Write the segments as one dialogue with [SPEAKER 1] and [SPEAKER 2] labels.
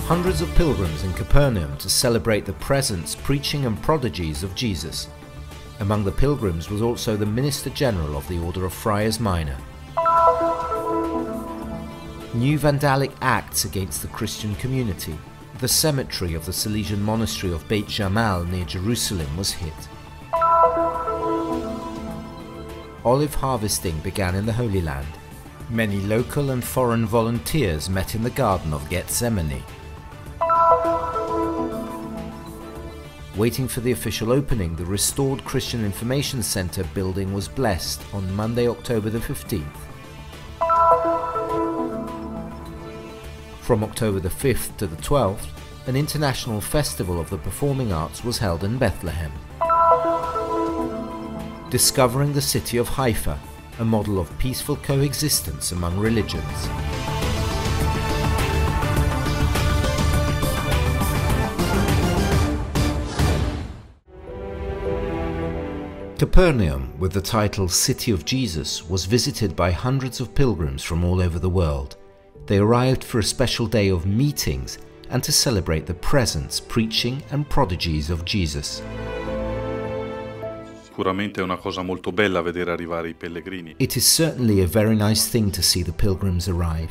[SPEAKER 1] Hundreds of pilgrims in Capernaum to celebrate the presence, preaching and prodigies of Jesus. Among the pilgrims was also the Minister General of the Order of Friars Minor. New vandalic acts against the Christian community. The cemetery of the Salesian Monastery of Beit Jamal near Jerusalem was hit. Olive harvesting began in the Holy Land. Many local and foreign volunteers met in the Garden of Gethsemane. Waiting for the official opening, the restored Christian Information Center building was blessed on Monday, October the 15th. From October the 5th to the 12th, an international festival of the performing arts was held in Bethlehem. Discovering the city of Haifa, a model of peaceful coexistence among religions. Capernaum, with the title City of Jesus, was visited by hundreds of pilgrims from all over the world. They arrived for a special day of meetings and to celebrate the presence, preaching and prodigies of Jesus.
[SPEAKER 2] Sicuramente è una cosa molto bella vedere arrivare I pellegrini.
[SPEAKER 1] It is certainly a very nice thing to see the pilgrims arrive.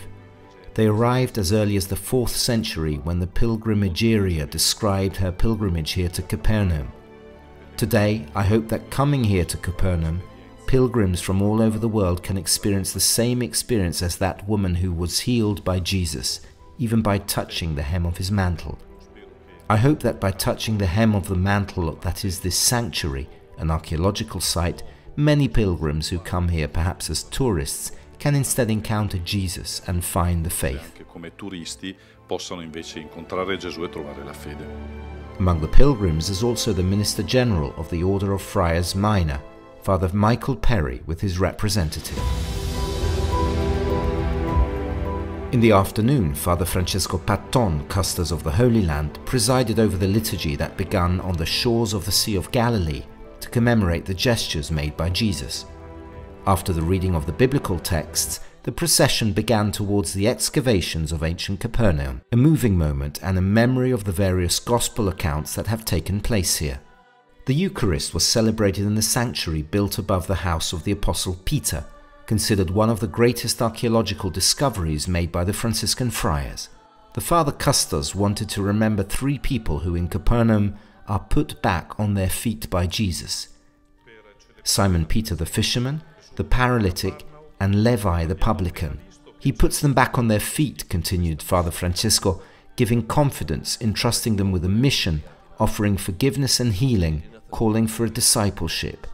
[SPEAKER 1] They arrived as early as the 4th century when the pilgrim Egeria described her pilgrimage here to Capernaum. Today, I hope that coming here to Capernaum, pilgrims from all over the world can experience the same experience as that woman who was healed by Jesus, even by touching the hem of his mantle. I hope that by touching the hem of the mantle that is this sanctuary, an archaeological site, many pilgrims who come here perhaps as tourists can instead encounter Jesus and find the faith.
[SPEAKER 2] Anche come turisti possano invece incontrare Gesù e trovare la fede.
[SPEAKER 1] Among the pilgrims is also the Minister General of the Order of Friars Minor, Father Michael Perry, with his representative. In the afternoon, Father Francesco Patton, Custos of the Holy Land, presided over the liturgy that began on the shores of the Sea of Galilee to commemorate the gestures made by Jesus. After the reading of the biblical texts, the procession began towards the excavations of ancient Capernaum, a moving moment and a memory of the various gospel accounts that have taken place here. The Eucharist was celebrated in the sanctuary built above the house of the Apostle Peter, considered one of the greatest archaeological discoveries made by the Franciscan friars. The Father Custos wanted to remember 3 people who in Capernaum are put back on their feet by Jesus: Simon Peter the fisherman, the paralytic, and Levi the publican. He puts them back on their feet, continued Father Francesco, giving confidence, entrusting them with a mission, offering forgiveness and healing, calling for a discipleship,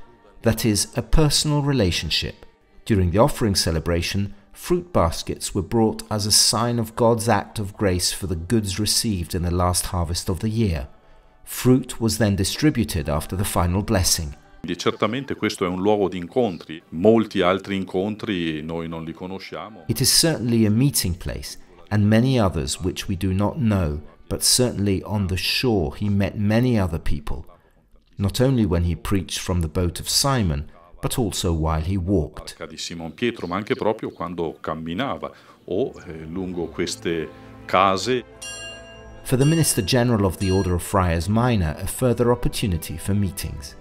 [SPEAKER 1] that is, a personal relationship. During the offering celebration, fruit baskets were brought as a sign of God's act of grace for the goods received in the last harvest of the year. Fruit was then distributed after the final blessing.
[SPEAKER 2] Certamente questo è un luogo di incontri, molti altri incontri noi non li conosciamo.
[SPEAKER 1] It is certainly a meeting place, and many others which we do not know, but certainly on the shore he met many other people, not only when he preached from the boat of Simon, but also while he walked.
[SPEAKER 2] Di Simon Pietro, ma anche proprio quando camminava o lungo queste case.
[SPEAKER 1] For the Minister General of the Order of Friars Minor, a further opportunity for meetings.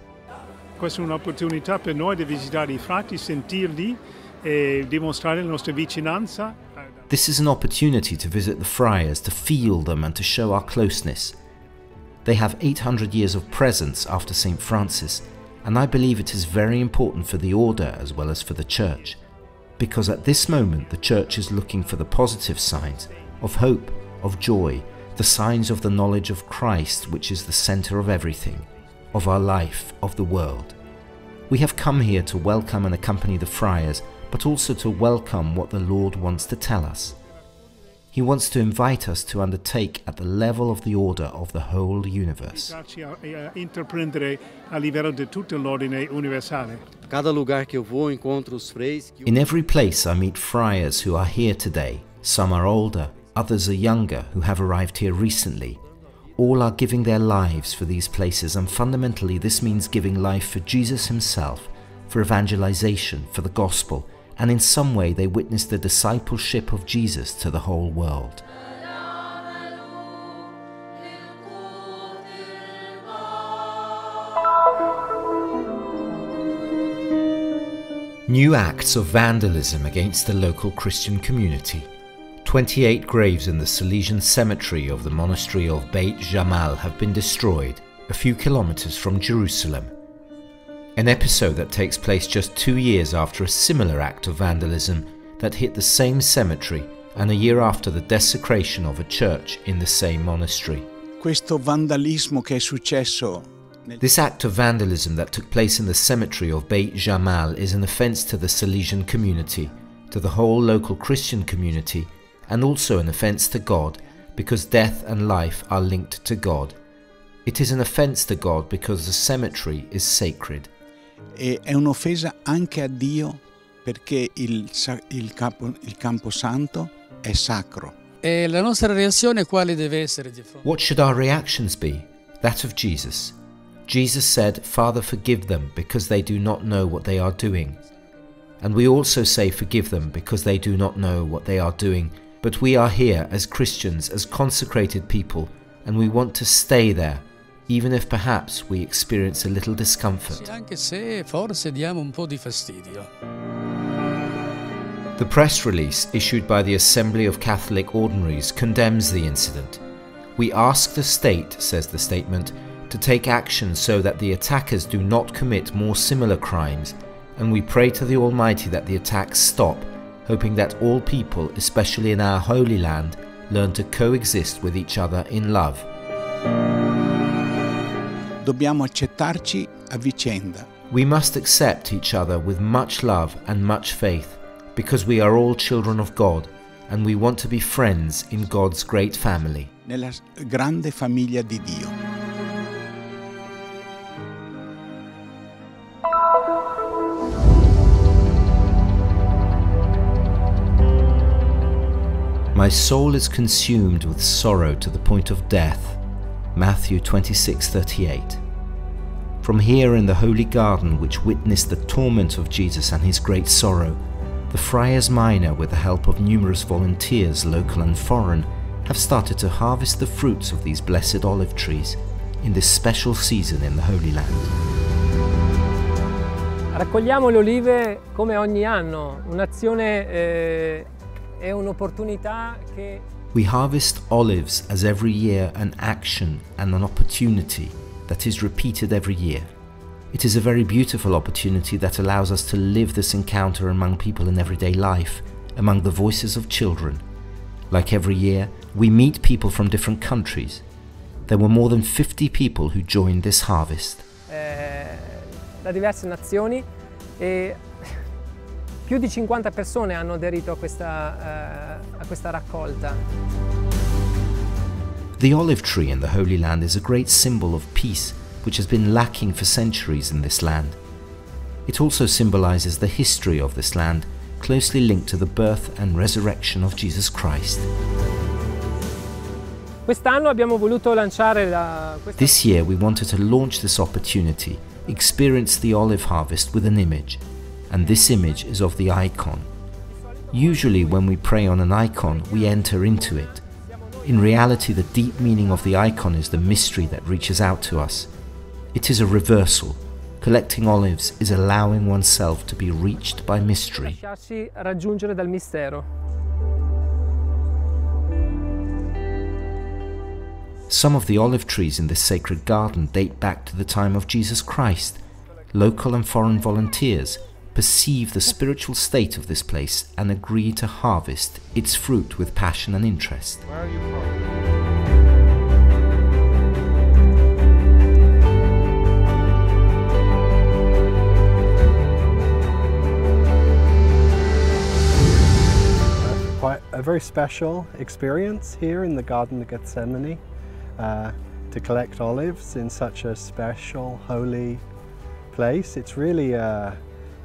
[SPEAKER 3] Questa è un'opportunità per noi di visitare I frati, sentirli e dimostrare la nostra vicinanza.
[SPEAKER 1] This is an opportunity to visit the friars, to feel them and to show our closeness. They have 800 years of presence after St. Francis, and I believe it is very important for the order as well as for the Church, because at this moment the Church is looking for the positive signs of hope, of joy, the signs of the knowledge of Christ, which is the center of everything, of our life, of the world. We have come here to welcome and accompany the friars, but also to welcome what the Lord wants to tell us. He wants to invite us to undertake at the level of the order of the whole universe. In every place I meet friars who are here today. Some are older, others are younger, who have arrived here recently. All are giving their lives for these places, and fundamentally this means giving life for Jesus himself, for evangelization, for the gospel, and in some way they witness the discipleship of Jesus to the whole world. New acts of vandalism against the local Christian community. 28 graves in the Salesian cemetery of the Monastery of Beit Jamal have been destroyed, a few kilometers from Jerusalem. An episode that takes place just 2 years after a similar act of vandalism that hit the same cemetery and a year after the desecration of a church in the same monastery.
[SPEAKER 4] Questo vandalismo che è successo.
[SPEAKER 1] This act of vandalism that took place in the cemetery of Beit Jamal is an offence to the Salesian community, to the whole local Christian community, and also an offence to God, because death and life are linked to God. It is an offence to God because the cemetery is sacred.
[SPEAKER 4] E è un'offesa anche a Dio perché il Camposanto è sacro.
[SPEAKER 5] E la nostra reazione quale deve essere di fronte?
[SPEAKER 1] What should our reactions be? That of Jesus. Jesus said, "Father, forgive them because they do not know what they are doing." And we also say, "Forgive them because they do not know what they are doing." But we are here as Christians, as consecrated people, and we want to stay there, even if perhaps we experience a little discomfort.
[SPEAKER 5] Anche se forse diamo un po' di fastidio.
[SPEAKER 1] The press release issued by the Assembly of Catholic Ordinaries condemns the incident. "We ask the state," says the statement, "to take action so that the attackers do not commit more similar crimes, and we pray to the Almighty that the attacks stop, hoping that all people, especially in our Holy Land, learn to coexist with each other in love."
[SPEAKER 4] Dobbiamo accettarci a vicenda.
[SPEAKER 1] We must accept each other with much love and much faith, because we are all children of God, and we want to be friends in God's great family.
[SPEAKER 4] Nella grande famiglia di Dio.
[SPEAKER 1] My soul is consumed with sorrow to the point of death. Matthew 26:38. From here in the holy garden which witnessed the torment of Jesus and his great sorrow, the friars minor, with the help of numerous volunteers, local and foreign, have started to harvest the fruits of these blessed olive trees in this special season in the Holy Land.
[SPEAKER 6] Raccogliamo le olive come ogni anno, un'azione è un'opportunità che...
[SPEAKER 1] We harvest olives as every year an action and an opportunity that is repeated every year. It is a very beautiful opportunity that allows us to live this encounter among people in everyday life, among the voices of children. Like every year, we meet people from different countries. There were more than 50 people who joined this harvest.
[SPEAKER 6] Da diverse nazioni e più di 50 persone hanno aderito a questa raccolta.
[SPEAKER 1] The olive tree in the Holy Land is a great symbol of peace, which has been lacking for centuries in this land. It also symbolizes the history of this land, closely linked to the birth and resurrection of Jesus Christ.
[SPEAKER 6] Quest'anno abbiamo voluto lanciare
[SPEAKER 1] This year we wanted to launch this opportunity, experience the olive harvest with an image, and this image is of the icon. Usually when we pray on an icon, we enter into it. In reality, the deep meaning of the icon is the mystery that reaches out to us. It is a reversal. Collecting olives is allowing oneself to be reached by mystery.
[SPEAKER 6] Lasciarsi raggiungere dal mistero.
[SPEAKER 1] Some of the olive trees in this sacred garden date back to the time of Jesus Christ. Local and foreign volunteers perceive the spiritual state of this place and agree to harvest its fruit with passion and interest.
[SPEAKER 6] Where are you from?
[SPEAKER 7] Quite a very special experience here in the Garden of Gethsemane, to collect olives in such a special, holy place. It's really a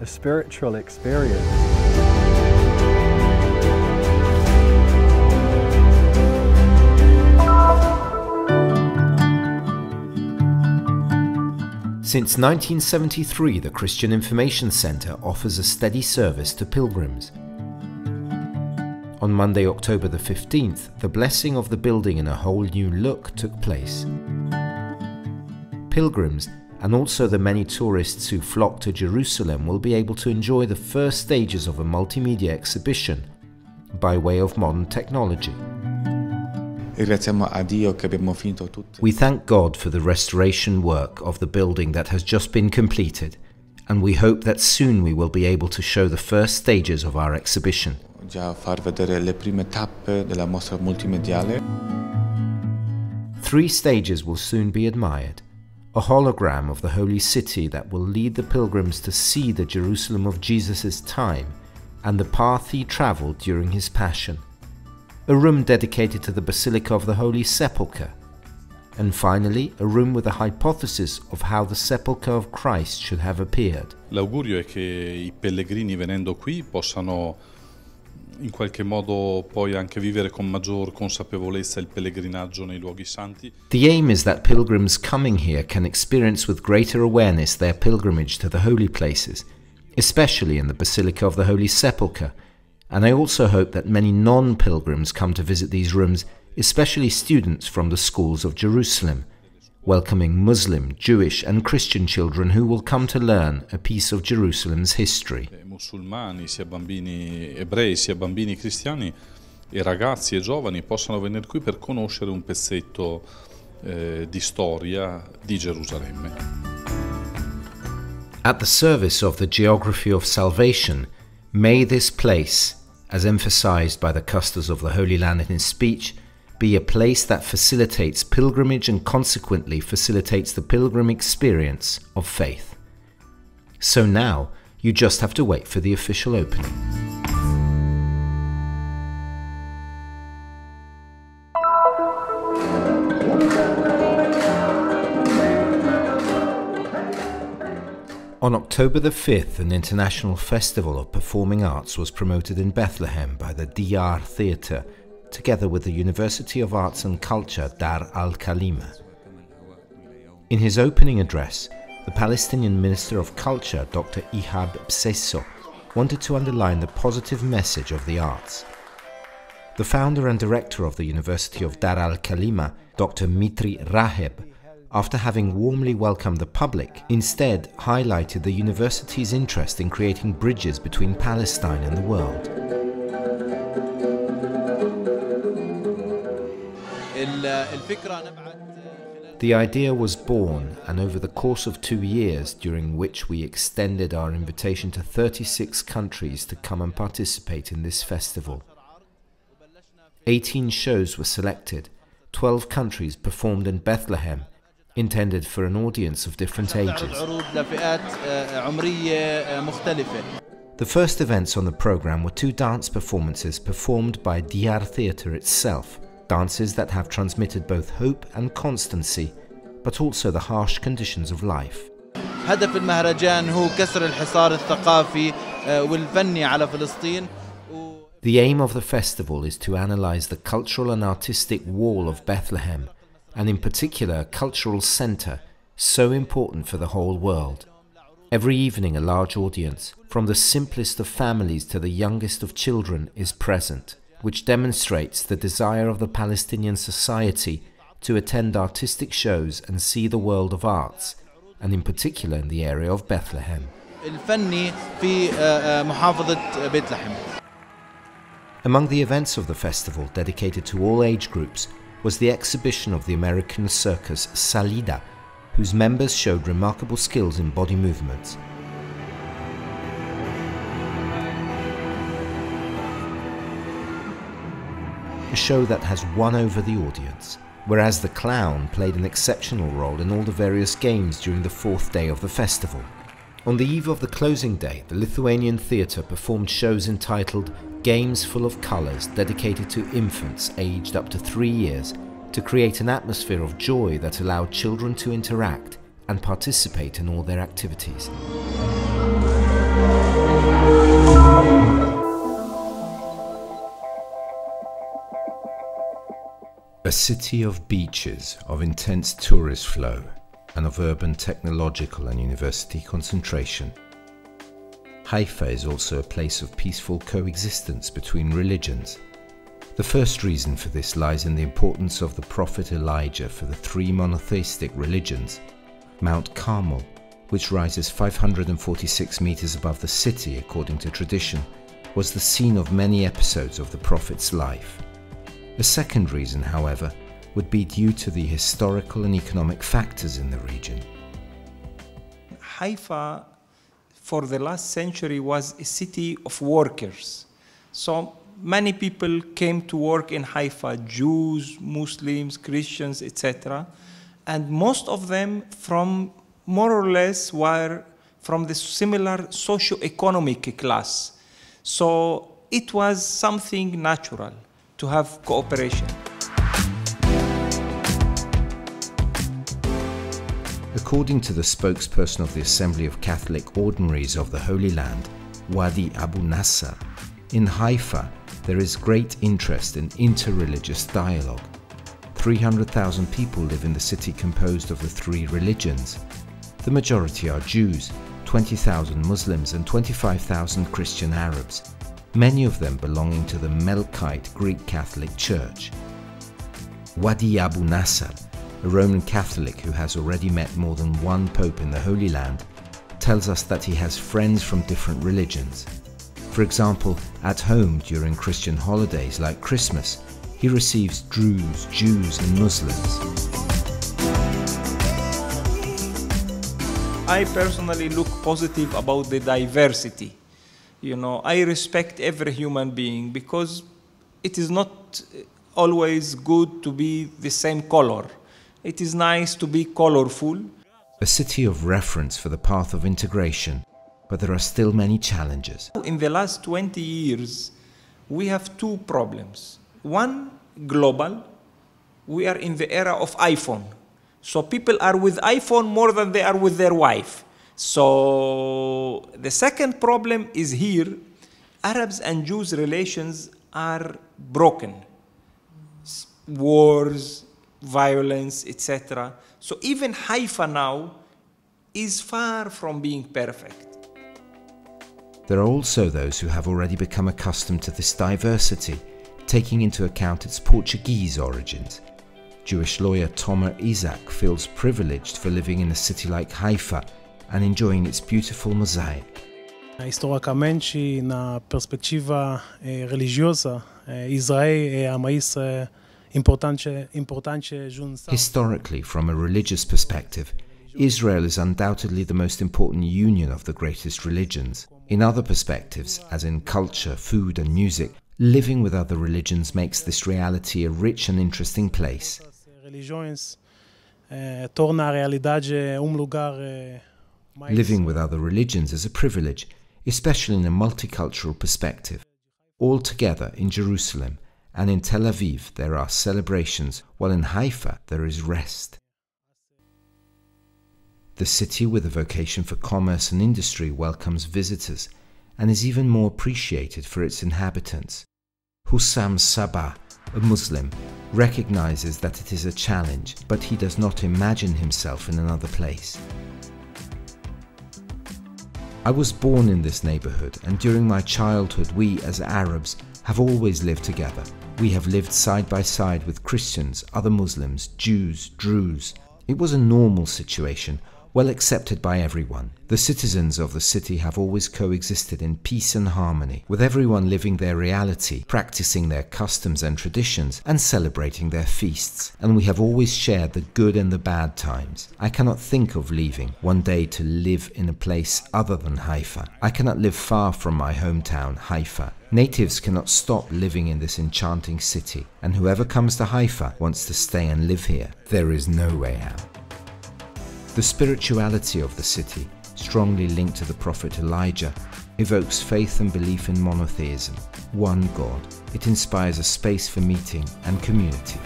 [SPEAKER 7] spiritual experience.
[SPEAKER 1] Since 1973, the Christian Information Centre offers a steady service to pilgrims. On Monday, October the 15th, the blessing of the building in a whole new look took place. Pilgrims, and also the many tourists who flock to Jerusalem will be able to enjoy the first stages of a multimedia exhibition by way of modern technology. We thank God for the restoration work of the building that has just been completed, and we hope that soon we will be able to show the first stages of our exhibition. 3 stages will soon be admired. A hologram of the Holy City that will lead the pilgrims to see the Jerusalem of Jesus' time and the path he travelled during his Passion. A room dedicated to the Basilica of the Holy Sepulchre. And finally, a room with a hypothesis of how the sepulchre of Christ should have appeared.
[SPEAKER 2] L'augurio è che I pellegrini venendo qui possano in qualche modo poi anche vivere con maggior consapevolezza il pellegrinaggio nei luoghi santi.
[SPEAKER 1] The aim is that pilgrims coming here can experience with greater awareness their pilgrimage to the holy places, especially in the Basilica of the Holy Sepulchre, and I also hope that many non-pilgrims come to visit these rooms, especially students from the schools of Jerusalem, welcoming Muslim, Jewish and Christian children who will come to learn a piece of Jerusalem's history.
[SPEAKER 2] Musulmani, sia bambini ebrei, sia bambini cristiani e ragazzi e giovani possano venire qui per conoscere un pezzetto di storia di Gerusalemme.
[SPEAKER 1] At the service of the geography of salvation, may this place, as emphasized by the custodians of the Holy Land in his speech, be a place that facilitates pilgrimage and consequently facilitates the pilgrim experience of faith. So now, you just have to wait for the official opening. On October the 5th, an international festival of performing arts was promoted in Bethlehem by the DR Theatre, together with the University of Arts and Culture Dar al-Khalima. In his opening address, the Palestinian Minister of Culture, Dr. Ihab Bsesso, wanted to underline the positive message of the arts. The founder and director of the University of Dar al-Khalima, Dr. Mitri Raheb, after having warmly welcomed the public, instead highlighted the university's interest in creating bridges between Palestine and the world. The idea was born, and over the course of 2 years, during which we extended our invitation to 36 countries to come and participate in this festival. 18 shows were selected, 12 countries performed in Bethlehem, intended for an audience of different ages. The first events on the program were 2 dance performances performed by DR Theatre itself, dances that have transmitted both hope and constancy, but also the harsh conditions of life.
[SPEAKER 8] هدف المهرجان هو كسر الحصار الثقافي والفني على فلسطين.
[SPEAKER 1] The aim of the festival is to analyze the cultural and artistic wall of Bethlehem, and in particular a cultural center so important for the whole world. Every evening a large audience, from the simplest of families to the youngest of children, is present, which demonstrates the desire of the Palestinian society to attend artistic shows and see the world of arts, and in particular in the area of Bethlehem. Among the events of the festival, dedicated to all age groups, was the exhibition of the American circus Salida, whose members showed remarkable skills in body movements. A show that has won over the audience, whereas the clown played an exceptional role in all the various games during the 4th day of the festival. On the eve of the closing day, the Lithuanian theatre performed shows entitled Games Full of Colours, dedicated to infants aged up to 3 years, to create an atmosphere of joy that allowed children to interact and participate in all their activities. A city of beaches, of intense tourist flow, and of urban technological and university concentration. Haifa is also a place of peaceful coexistence between religions. The first reason for this lies in the importance of the prophet Elijah for the 3 monotheistic religions, Mount Carmel, which rises 546 meters above the city according to tradition, was the scene of many episodes of the prophet's life. A second reason, however, would be due to the historical and economic factors in the region.
[SPEAKER 9] Haifa, for the last century, was a city of workers. So many people came to work in Haifa, Jews, Muslims, Christians, etc. And most of them from more or less were from the similar socio-economic class. So it was something natural to have cooperation.
[SPEAKER 1] According to the spokesperson of the Assembly of Catholic Ordinaries of the Holy Land, Wadi Abu Nasser, in Haifa there is great interest in interreligious dialogue. 300,000 people live in the city composed of the three religions. The majority are Jews, 20,000 Muslims and 25,000 Christian Arabs, many of them belonging to the Melkite Greek Catholic Church. Wadi Abu Nasser, a Roman Catholic who has already met more than one pope in the Holy Land, tells us that he has friends from different religions. For example, at home during Christian holidays like Christmas, he receives Druze, Jews and Muslims.
[SPEAKER 9] I personally look positive about the diversity. You know, I respect every human being because it is not always good to be the same color. It is nice to be colorful.
[SPEAKER 1] A city of reference for the path of integration, but there are still many challenges.
[SPEAKER 9] In the last 20 years, we have two problems. One, global. We are in the era of iPhone. So people are with iPhone more than they are with their wife. So the second problem is here, Arabs and Jews relations are broken. Wars, violence, etc. So even Haifa now is far from being perfect.
[SPEAKER 1] There are also those who have already become accustomed to this diversity, taking into account its Portuguese origins. Jewish lawyer Tomer Isaac feels privileged for living in a city like Haifa and enjoying its beautiful mosaic.
[SPEAKER 10] Historicamente, na perspectiva religiosa, Israel é a mais importante junção.
[SPEAKER 1] Historically, from a religious perspective, Israel is undoubtedly the most important union of the greatest religions. In other perspectives, as in culture, food and music, living with other religions makes this reality a rich and interesting place.
[SPEAKER 10] Torna a realidade lugar mais.
[SPEAKER 1] Living with other religions is a privilege, especially in a multicultural perspective. Altogether in Jerusalem and in Tel Aviv there are celebrations, while in Haifa there is rest. The city, with a vocation for commerce and industry, welcomes visitors and is even more appreciated for its inhabitants. Hussam Sabah, a Muslim, recognizes that it is a challenge, but he does not imagine himself in another place. I was born in this neighborhood, and during my childhood we, as Arabs, have always lived together. We have lived side by side with Christians, other Muslims, Jews, Druze. It was a normal situation, well accepted by everyone. The citizens of the city have always coexisted in peace and harmony, with everyone living their reality, practicing their customs and traditions, and celebrating their feasts. And we have always shared the good and the bad times. I cannot think of leaving one day to live in a place other than Haifa. I cannot live far from my hometown, Haifa. Natives cannot stop living in this enchanting city, and whoever comes to Haifa wants to stay and live here. There is no way out. The spirituality of the city, strongly linked to the prophet Elijah, evokes faith and belief in monotheism, one God. It inspires a space for meeting and community.